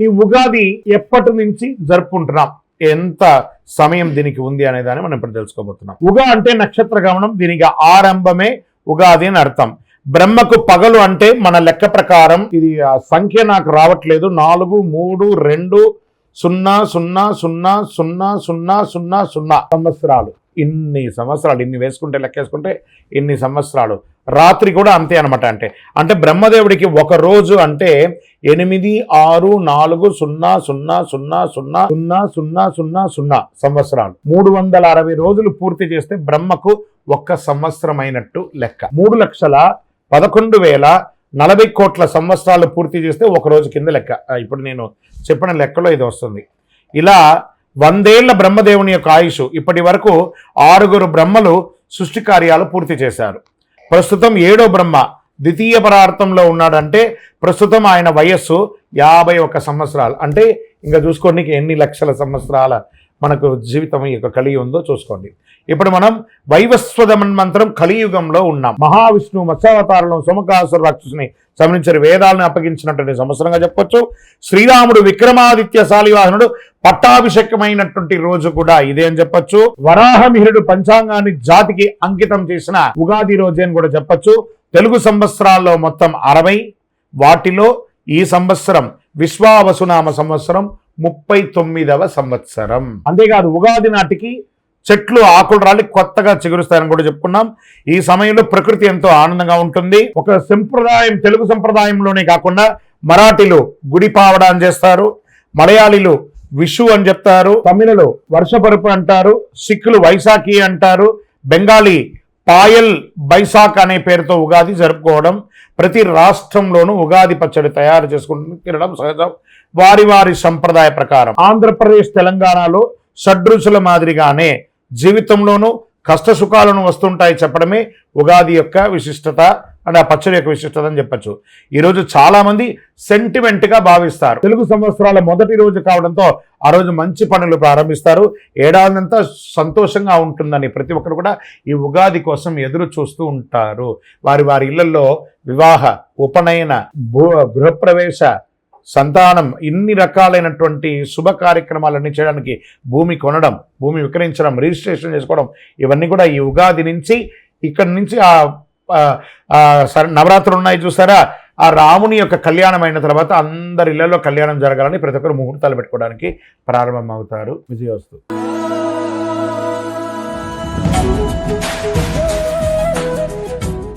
ఈ ఉగాది ఎప్పటి నుంచి జరుపుకుంటున్నాం, ఎంత సమయం దీనికి ఉంది అనే దాన్ని మనం ఇప్పుడు తెలుసుకోబోతున్నాం. ఉగా అంటే నక్షత్ర గమనం, దీనికి ఆరంభమే ఉగాది అని అర్థం. బ్రహ్మకు పగలు అంటే మన లెక్క ప్రకారం ఇది ఆ సంఖ్య నాకు రావట్లేదు, 4 3 2 0 0 0 0 0 0 సంవత్సరాలు. ఇన్ని సంవత్సరాలు, ఇన్ని వేసుకుంటే లెక్కేసుకుంటే ఇన్ని సంవత్సరాలు. రాత్రి కూడా అంతే అనమాట. అంటే బ్రహ్మదేవుడికి ఒక రోజు అంటే 8 6 4 0 0 0 0 0 0 0 సంవత్సరాలు. 360 రోజులు పూర్తి చేస్తే బ్రహ్మకు ఒక్క సంవత్సరం అయినట్టు లెక్క. 3,11,040 కోట్ల సంవత్సరాలు పూర్తి చేస్తే ఒక రోజు కింద లెక్క. ఇప్పుడు నేను చెప్పిన లెక్కలో ఇది వస్తుంది. ఇలా 100 ఏళ్ల బ్రహ్మదేవుని యొక్క ఆయుష్. ఇప్పటి వరకు 6 బ్రహ్మలు సృష్టి కార్యాలు పూర్తి చేశారు. ప్రస్తుతం 7వ బ్రహ్మ ద్వితీయ పరార్థంలో ఉన్నాడంటే ప్రస్తుతం ఆయన వయస్సు 51 సంవత్సరాలు. అంటే ఇంకా చూసుకోండి ఎన్ని లక్షల సంవత్సరాల మనకు జీవితం ఈ యొక్క కలియుగం ఉందో చూసుకోండి. ఇప్పుడు మనం వైవస్వత మన్వంతరం కలియుగంలో ఉన్నాం. మహావిష్ణువు మత్స్యావతారంలో సోమకాసుర రాక్షసుని సంబంధించిన వేదాలను అప్పగించినటువంటి సంవత్సరంగా చెప్పొచ్చు. శ్రీరాముడు విక్రమాదిత్య శాలివాహనుడు పట్టాభిషేకమైనటువంటి రోజు కూడా ఇదే అని చెప్పొచ్చు. వరాహమిహిరుడు పంచాంగాన్ని జాతికి అంకితం చేసిన ఉగాది రోజే అని కూడా చెప్పొచ్చు. తెలుగు సంవత్సరాల్లో మొత్తం 60, వాటిలో ఈ సంవత్సరం విశ్వావసునామ సంవత్సరం 39వ సంవత్సరం. అంతేకాదు ఉగాది నాటికి చెట్లు ఆకులు రాలి కొత్తగా చిగురుస్తాయని కూడా చెప్పుకున్నాం. ఈ సమయంలో ప్రకృతి ఎంతో ఆనందంగా ఉంటుంది. ఒక సంప్రదాయం, తెలుగు సంప్రదాయంలోనే కాకుండా మరాఠీలు గుడి పావడా అని చేస్తారు, మలయాళీలు విషు అని చెప్తారు, తమిళలో వర్షపరుపు అంటారు, సిక్కులు వైశాఖి అంటారు, బెంగాలీ పాయల్ బైసాక్ అనే పేరుతో ఉగాది జరుపుకోవడం. ప్రతి రాష్ట్రంలోనూ ఉగాది పచ్చడి తయారు చేసుకుంటూ తినడం సహజం వారి వారి సంప్రదాయ ప్రకారం. ఆంధ్రప్రదేశ్ తెలంగాణలో షడ్రుచుల మాదిరిగానే జీవితంలోనూ కష్ట సుఖాలను వస్తుంటాయి చెప్పడమే ఉగాది యొక్క విశిష్టత, అంటే ఆ పచ్చడి యొక్క విశిష్టత అని చెప్పచ్చు. ఈరోజు చాలా మంది సెంటిమెంట్గా భావిస్తారు. తెలుగు సంవత్సరాల మొదటి రోజు కావడంతో ఆ రోజు మంచి పనులు ప్రారంభిస్తారు. ఏడాదంతా సంతోషంగా ఉంటుందని ప్రతి ఒక్కరు కూడా ఈ ఉగాది కోసం ఎదురు చూస్తూ ఉంటారు. వారి వారి ఇళ్లలో వివాహ, ఉపనయన, గృహప్రవేశ, సంతానం, ఇన్ని రకాలైనటువంటి శుభ కార్యక్రమాలన్నీ చేయడానికి భూమి కొనడం, భూమి విక్రయించడం, రిజిస్ట్రేషన్ చేసుకోవడం, ఇవన్నీ కూడా ఈ ఉగాది నుంచి, ఇక్కడి నుంచి నవరాత్రులు ఉన్నాయి చూసారా, ఆ రాముని యొక్క కళ్యాణం అయిన తర్వాత అందరి ఇళ్లలో కళ్యాణం జరగాలని ప్రతి ఒక్కరు ముహూర్తాలు పెట్టుకోవడానికి ప్రారంభం అవుతారు. విజయోస్తు.